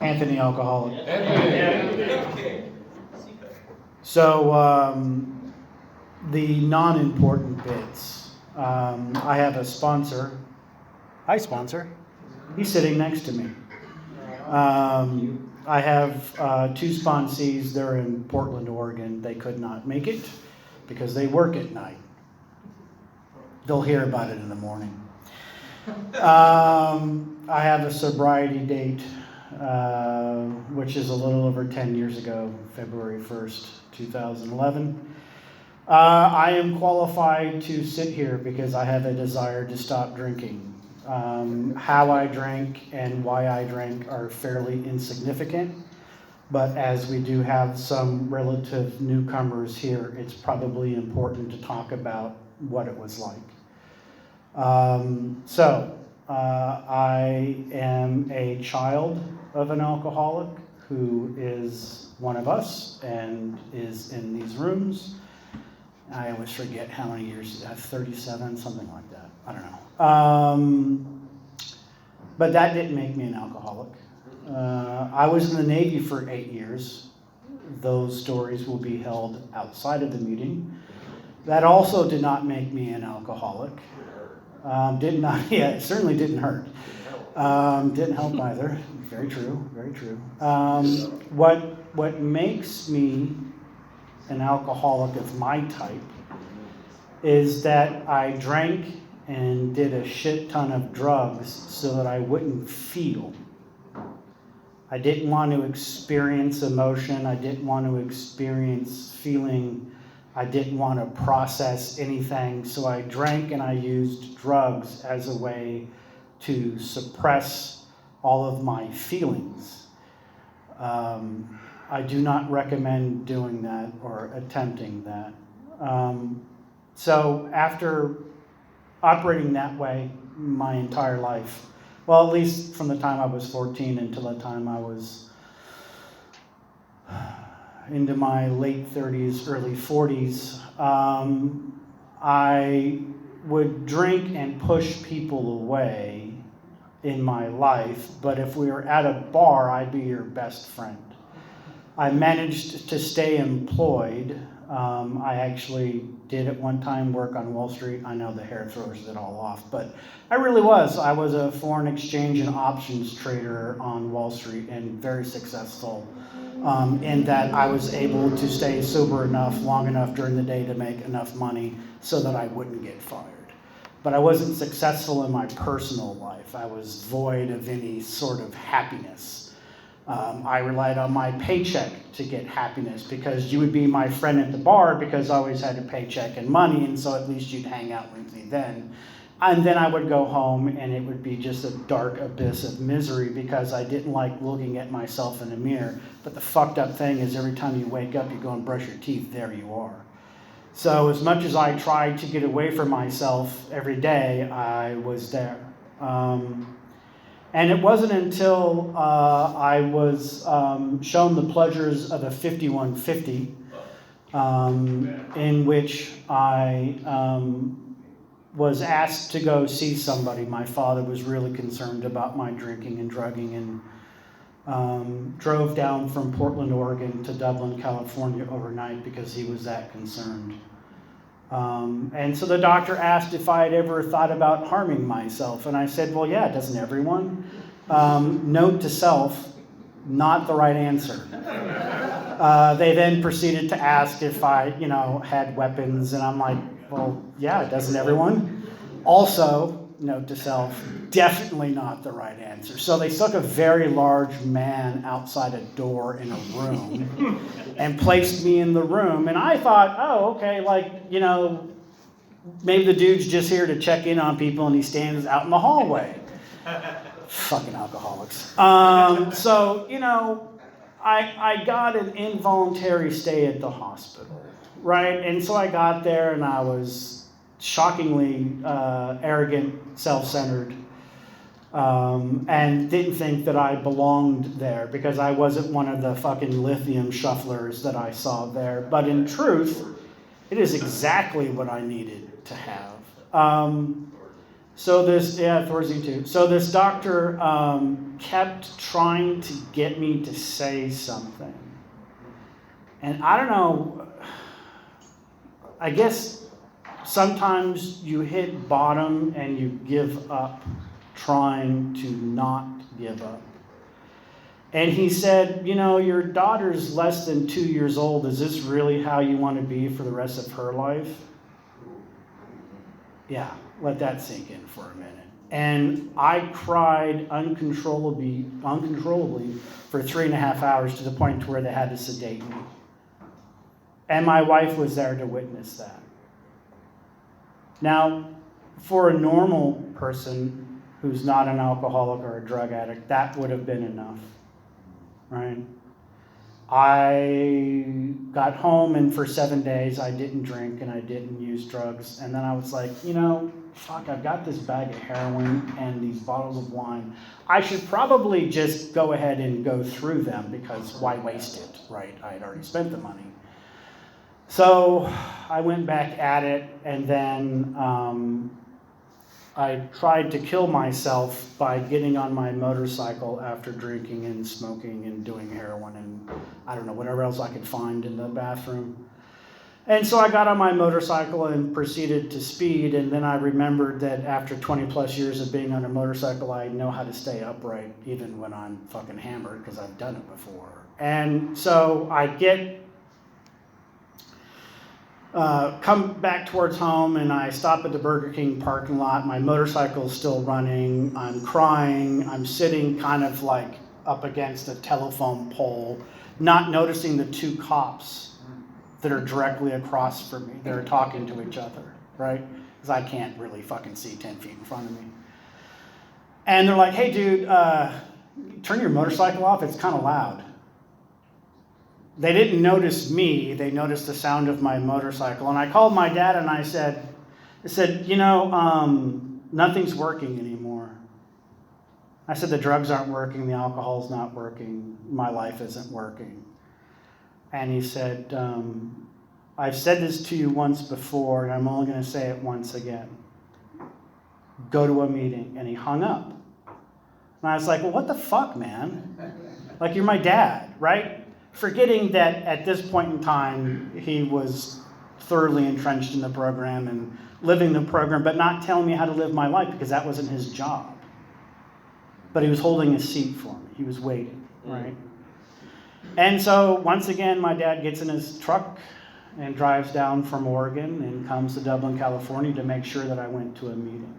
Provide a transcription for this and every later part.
Anthony, alcoholic. Anthony. So, the non-important bits. I have a sponsor. Hi, sponsor. He's sitting next to me. I have two sponsees. They're in Portland, Oregon. They could not make it because they work at night. They'll hear about it in the morning. I have a sobriety date, which is a little over 10 years ago, February 1st, 2011. I am qualified to sit here because I have a desire to stop drinking. How I drank and why I drank are fairly insignificant, but as we do have some relative newcomers here, it's probably important to talk about what it was like. I am a child of an alcoholic who is one of us and is in these rooms. I always forget how many years, 37, something like that. I don't know. But that didn't make me an alcoholic. I was in the Navy for 8 years. Those stories will be held outside of the meeting. That also did not make me an alcoholic. It certainly didn't hurt. Didn't help either. Very true, very true. What makes me an alcoholic of my type is that I drank and did a shit ton of drugs so that I wouldn't feel. I didn't want to experience emotion. I didn't want to experience feeling. I didn't want to process anything. So I drank and I used drugs as a way to suppress all of my feelings. I do not recommend doing that or attempting that. So after operating that way my entire life, well, at least from the time I was 14 until the time I was into my late 30s, early 40s, I would drink and push people away in my life, but if we were at a bar, I'd be your best friend. I managed to stay employed. I actually did at one time work on Wall Street. I know the hair throws it all off, but I really was. I was a foreign exchange and options trader on Wall Street and very successful in that I was able to stay sober enough, long enough during the day to make enough money so that I wouldn't get fired. But I wasn't successful in my personal life. I was void of any sort of happiness. I relied on my paycheck to get happiness because you would be my friend at the bar because I always had a paycheck and money, and so at least you'd hang out with me then. And then I would go home and it would be just a dark abyss of misery because I didn't like looking at myself in a mirror. But the fucked up thing is every time you wake up, you go and brush your teeth, there you are. So as much as I tried to get away from myself every day, I was there. And it wasn't until I was shown the pleasures of a 5150 in which I was asked to go see somebody. My father was really concerned about my drinking and drugging and drove down from Portland, Oregon to Dublin, California overnight because he was that concerned. And so the doctor asked if I had ever thought about harming myself. And I said, well, yeah, doesn't everyone? Note to self, not the right answer. They then proceeded to ask if I, had weapons. And I'm like, well, yeah, doesn't everyone? Also, note to self, definitely not the right answer. So they stuck a very large man outside a door in a room and placed me in the room. And I thought, oh, okay, maybe the dude's just here to check in on people and he stands out in the hallway. Fucking alcoholics. I got an involuntary stay at the hospital, right? And so I got there and I was shockingly arrogant, self-centered, and didn't think that I belonged there because I wasn't one of the fucking lithium shufflers that I saw there. But in truth, it is exactly what I needed to have. Thorazine too. So this doctor kept trying to get me to say something. And I don't know, I guess sometimes you hit bottom and you give up trying to not give up. And he said, your daughter's less than 2 years old. Is this really how you want to be for the rest of her life? Yeah, let that sink in for a minute. And I cried uncontrollably for 3.5 hours to the point to where they had to sedate me. And my wife was there to witness that. Now, for a normal person who's not an alcoholic or a drug addict, that would have been enough, right? I got home, and for 7 days I didn't drink and I didn't use drugs. And then I was like, fuck, I've got this bag of heroin and these bottles of wine. I should probably just go ahead and go through them, because why waste it, right? I had already spent the money. So I went back at it, and then I tried to kill myself by getting on my motorcycle after drinking and smoking and doing heroin and I don't know, whatever else I could find in the bathroom. And so I got on my motorcycle and proceeded to speed, and then I remembered that after 20 plus years of being on a motorcycle, I know how to stay upright even when I'm fucking hammered, because I've done it before. And so I come back towards home, and I stop at the Burger King parking lot. My motorcycle's still running. I'm crying. I'm sitting kind of like up against a telephone pole, not noticing the two cops that are directly across from me. They're talking to each other, right? Because I can't really fucking see 10 feet in front of me. And they're like, hey, dude, turn your motorcycle off. It's kind of loud. They didn't notice me. They noticed the sound of my motorcycle. And I called my dad and I said, nothing's working anymore. I said, the drugs aren't working. The alcohol's not working. My life isn't working. And he said, I've said this to you once before, and I'm only going to say it once again. Go to a meeting. And he hung up. And I was like, well, what the fuck, man? Like, you're my dad, right? Forgetting that at this point in time, he was thoroughly entrenched in the program and living the program, but not telling me how to live my life, because that wasn't his job. But he was holding a seat for me. He was waiting, right? And so once again, my dad gets in his truck and drives down from Oregon and comes to Dublin, California to make sure that I went to a meeting.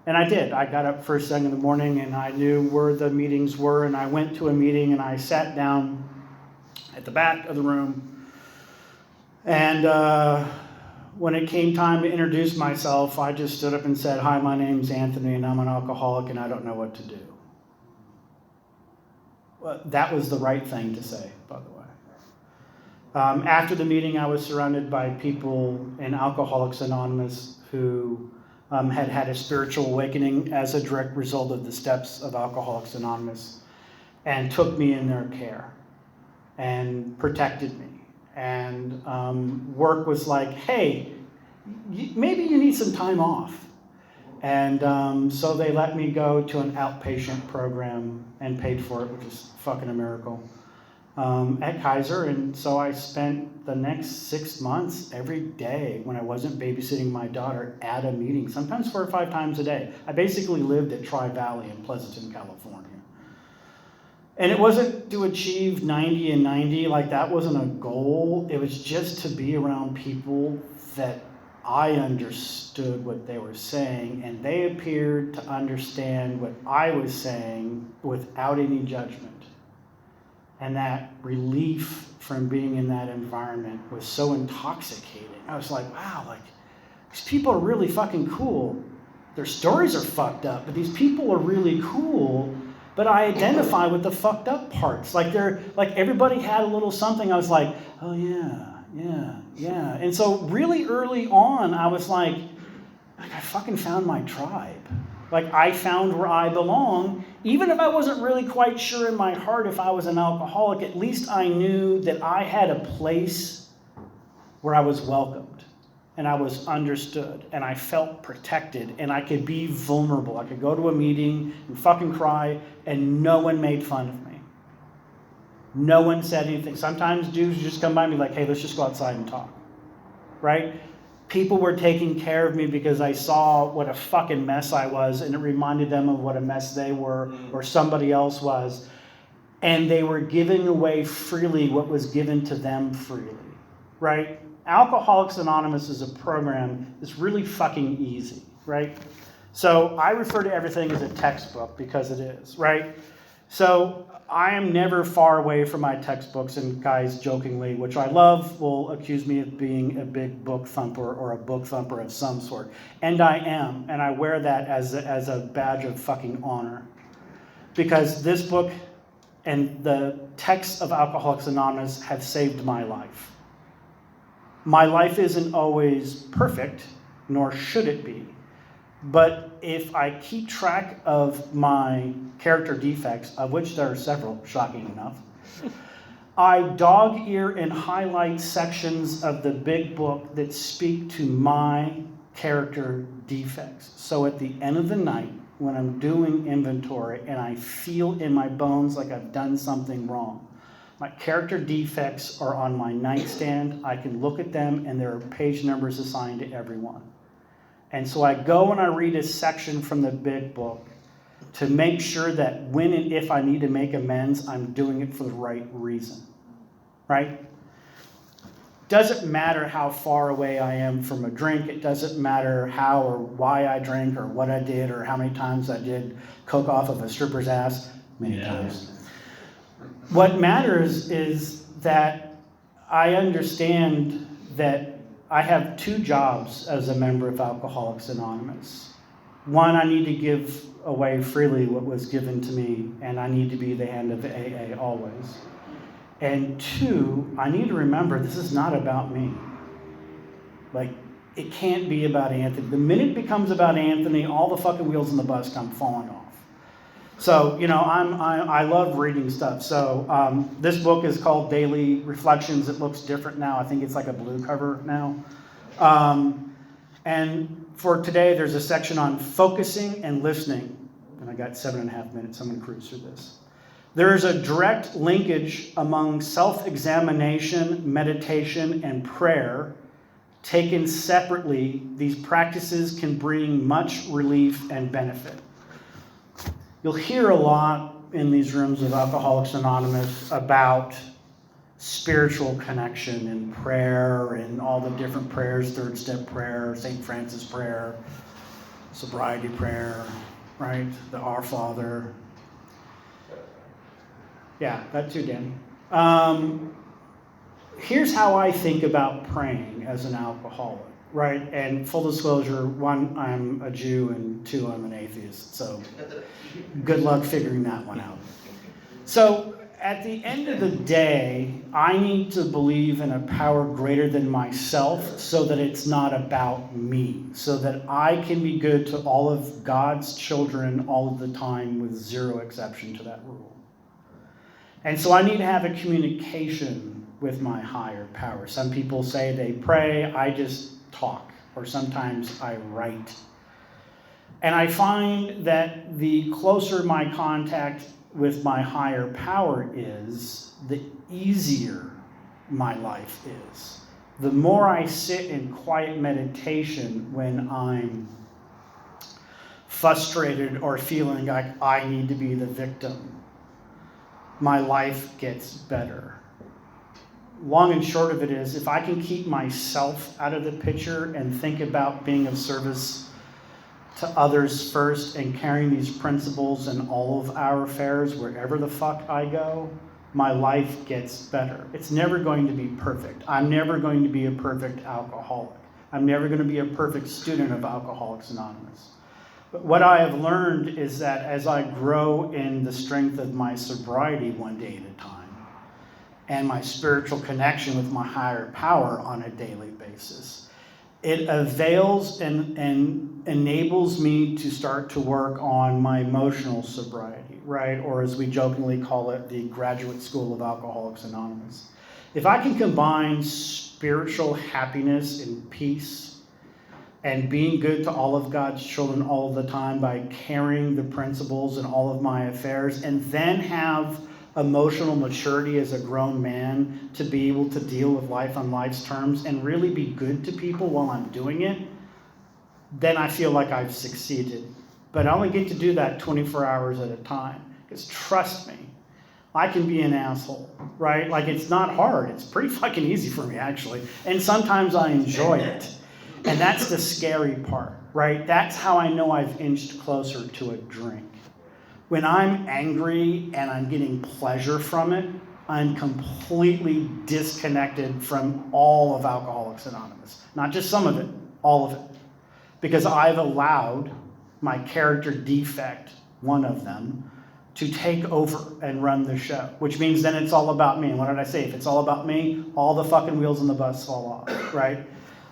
And I did. I got up first thing in the morning and I knew where the meetings were, and I went to a meeting and I sat down at the back of the room. And when it came time to introduce myself, I just stood up and said, hi, my name's Anthony and I'm an alcoholic and I don't know what to do. Well, that was the right thing to say, by the way. After the meeting, I was surrounded by people in Alcoholics Anonymous who had had a spiritual awakening as a direct result of the steps of Alcoholics Anonymous, and took me in their care and protected me. And work was like, hey, maybe you need some time off. And so they let me go to an outpatient program and paid for it, which is fucking a miracle, at Kaiser. And so I spent the next 6 months every day, when I wasn't babysitting my daughter, at a meeting, sometimes 4 or 5 times a day. I basically lived at Tri-Valley in Pleasanton, California. And it wasn't to achieve 90 and 90, like that wasn't a goal. It was just to be around people that I understood what they were saying, and they appeared to understand what I was saying without any judgment. And that relief from being in that environment was so intoxicating. I was like, wow, like, these people are really fucking cool. Their stories are fucked up, but these people are really cool. But I identify with the fucked up parts. Like everybody had a little something. I was like, oh yeah. And so really early on, I was like, I fucking found my tribe. Like, I found where I belong. Even if I wasn't really quite sure in my heart if I was an alcoholic, at least I knew that I had a place where I was welcomed. and I was understood, and I felt protected, and I could be vulnerable. I could go to a meeting and fucking cry, and no one made fun of me. No one said anything. Sometimes dudes just come by and be like, hey, let's just go outside and talk, right? People were taking care of me because I saw what a fucking mess I was, and it reminded them of what a mess they were or somebody else was. And they were giving away freely what was given to them freely, right? Alcoholics Anonymous is a program that's really fucking easy, right? So I refer to everything as a textbook because it is, right? So I am never far away from my textbooks, and guys jokingly, which I love, will accuse me of being a big book thumper or a book thumper of some sort. And I am, and I wear that as a badge of fucking honor. Because this book and the texts of Alcoholics Anonymous have saved my life. My life isn't always perfect, nor should it be. But if I keep track of my character defects, of which there are several, shocking enough, I dog-ear and highlight sections of the big book that speak to my character defects. So at the end of the night, when I'm doing inventory and I feel in my bones like I've done something wrong, my character defects are on my nightstand. I can look at them, and there are page numbers assigned to everyone. And so I go and I read a section from the big book to make sure that when and if I need to make amends, I'm doing it for the right reason, right? Doesn't matter how far away I am from a drink. It doesn't matter how or why I drink or what I did or how many times I did coke off of a stripper's ass. Many times. What matters is that I understand that I have two jobs as a member of Alcoholics Anonymous. One, I need to give away freely what was given to me, and I need to be the hand of AA always. And two, I need to remember this is not about me. Like, it can't be about Anthony. The minute it becomes about Anthony, all the fucking wheels on the bus come falling off. So, I love reading stuff. So this book is called Daily Reflections. It looks different now. I think it's like a blue cover now. And for today, there's a section on focusing and listening. And I got 7.5 minutes. I'm going to cruise through this. There is a direct linkage among self-examination, meditation, and prayer. Taken separately, these practices can bring much relief and benefit. You'll hear a lot in these rooms of Alcoholics Anonymous about spiritual connection and prayer and all the different prayers, third step prayer, St. Francis prayer, sobriety prayer, right? The Our Father. Yeah, that too, Danny. Here's how I think about praying as an alcoholic, right? And full disclosure, 1, I'm a Jew, and 2, I'm an atheist. So good luck figuring that one out. So at the end of the day, I need to believe in a power greater than myself so that it's not about me, so that I can be good to all of God's children all of the time with zero exception to that rule. And so I need to have a communication with my higher power. Some people say they pray, I just talk, or sometimes I write. And I find that the closer my contact with my higher power is, the easier my life is. The more I sit in quiet meditation when I'm frustrated or feeling like I need to be the victim, my life gets better. Long and short of it is, if I can keep myself out of the picture and think about being of service to others first and carrying these principles in all of our affairs, wherever the fuck I go, my life gets better. It's never going to be perfect. I'm never going to be a perfect alcoholic. I'm never going to be a perfect student of Alcoholics Anonymous. But what I have learned is that as I grow in the strength of my sobriety one day at a time, and my spiritual connection with my higher power on a daily basis, it avails and enables me to start to work on my emotional sobriety, right? Or as we jokingly call it, the Graduate School of Alcoholics Anonymous. If I can combine spiritual happiness and peace and being good to all of God's children all of the time by carrying the principles in all of my affairs, and then have emotional maturity as a grown man to be able to deal with life on life's terms and really be good to people while I'm doing it, then I feel like I've succeeded. But I only get to do that 24 hours at a time. Because trust me, I can be an asshole, right? Like, it's not hard. It's pretty fucking easy for me, actually. And sometimes I enjoy it. And that's the scary part, right? That's how I know I've inched closer to a drink. When I'm angry and I'm getting pleasure from it, I'm completely disconnected from all of Alcoholics Anonymous. Not just some of it, all of it. Because I've allowed my character defect, one of them, to take over and run the show, which means then it's all about me. And what did I say? If it's all about me, all the fucking wheels on the bus fall off, right?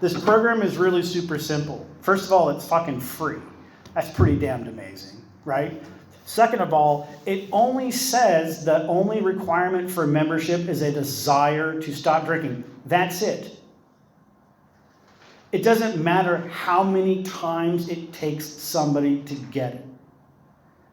This program is really super simple. First of all, it's fucking free. That's pretty damned amazing, right? Second of all, it only says the only requirement for membership is a desire to stop drinking. That's it. It doesn't matter how many times it takes somebody to get it.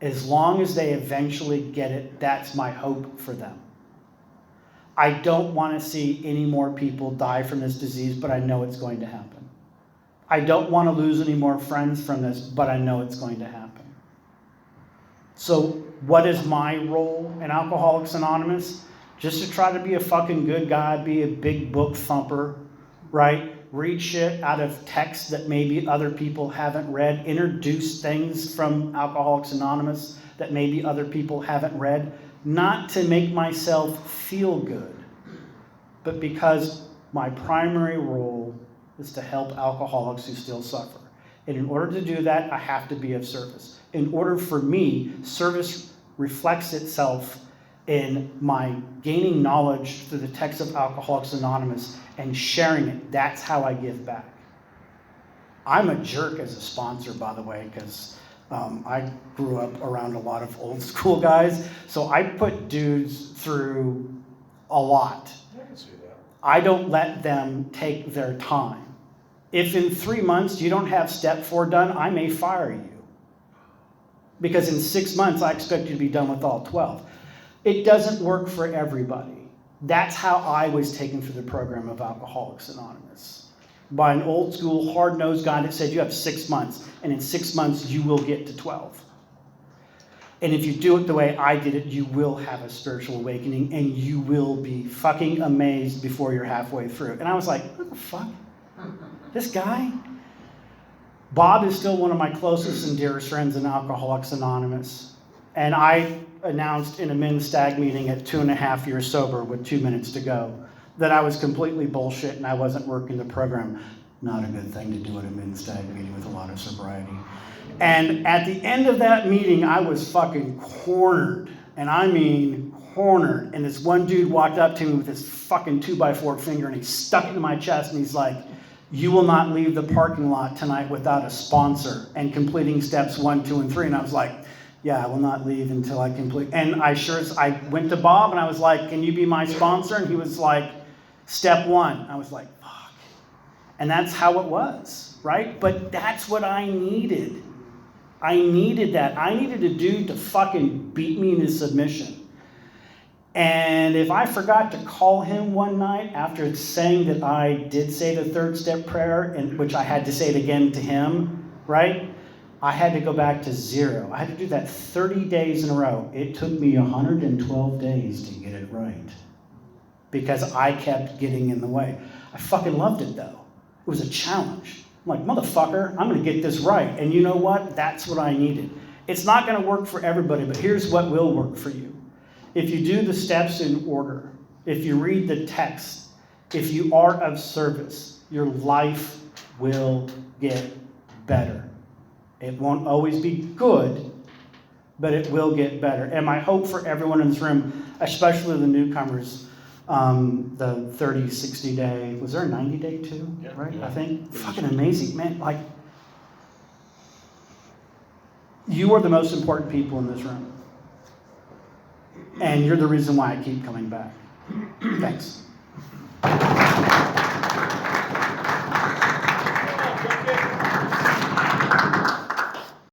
As long as they eventually get it, that's my hope for them. I don't want to see any more people die from this disease, but I know it's going to happen. I don't want to lose any more friends from this, but I know it's going to happen. So what is my role in Alcoholics Anonymous? Just to try to be a fucking good guy, be a big book thumper, right? Read shit out of text that maybe other people haven't read, introduce things from Alcoholics Anonymous that maybe other people haven't read, not to make myself feel good, but because my primary role is to help alcoholics who still suffer. And in order to do that, I have to be of service. In order for me, service reflects itself in my gaining knowledge through the text of Alcoholics Anonymous and sharing it. That's how I give back. I'm a jerk as a sponsor, by the way, because I grew up around a lot of old school guys, so I put dudes through a lot. I can see that. I don't let them take their time. If in 3 months you don't have step 4 done, I may fire you. Because in 6 months, I expect you to be done with all 12. It doesn't work for everybody. That's how I was taken through the program of Alcoholics Anonymous. By an old school, hard-nosed guy that said you have 6 months, and in 6 months you will get to 12. And if you do it the way I did it, you will have a spiritual awakening, and you will be fucking amazed before you're halfway through. And I was like, what the fuck? This guy? Bob is still one of my closest and dearest friends in Alcoholics Anonymous. And I announced in a men's stag meeting at 2.5 years sober with 2 minutes to go that I was completely bullshit and I wasn't working the program. Not a good thing to do at a men's stag meeting with a lot of sobriety. And at the end of that meeting, I was fucking cornered. And I mean cornered. And this one dude walked up to me with his fucking 2x4 finger and he stuck it in my chest and he's like, you will not leave the parking lot tonight without a sponsor and completing steps 1, 2, and 3. And I was like, yeah, I will not leave until I complete. And I went to Bob and I was like, can you be my sponsor? And he was like, step 1. I was like, fuck. And that's how it was, right? But that's what I needed. I needed that. I needed a dude to fucking beat me into submission. And if I forgot to call him one night after saying that I did say the 3rd step prayer, in which I had to say it again to him, right? I had to go back to 0. I had to do that 30 days in a row. It took me 112 days to get it right because I kept getting in the way. I fucking loved it though. It was a challenge. I'm like, motherfucker, I'm going to get this right. And you know what? That's what I needed. It's not going to work for everybody, but here's what will work for you. If you do the steps in order, if you read the text, if you are of service, your life will get better. It won't always be good, but it will get better. And my hope for everyone in this room, especially the newcomers, the 30, 60 day, was there a 90 day too? Yeah, right? Yeah. I think. Fucking amazing, man. Like, you are the most important people in this room. And you're the reason why I keep coming back. Thanks.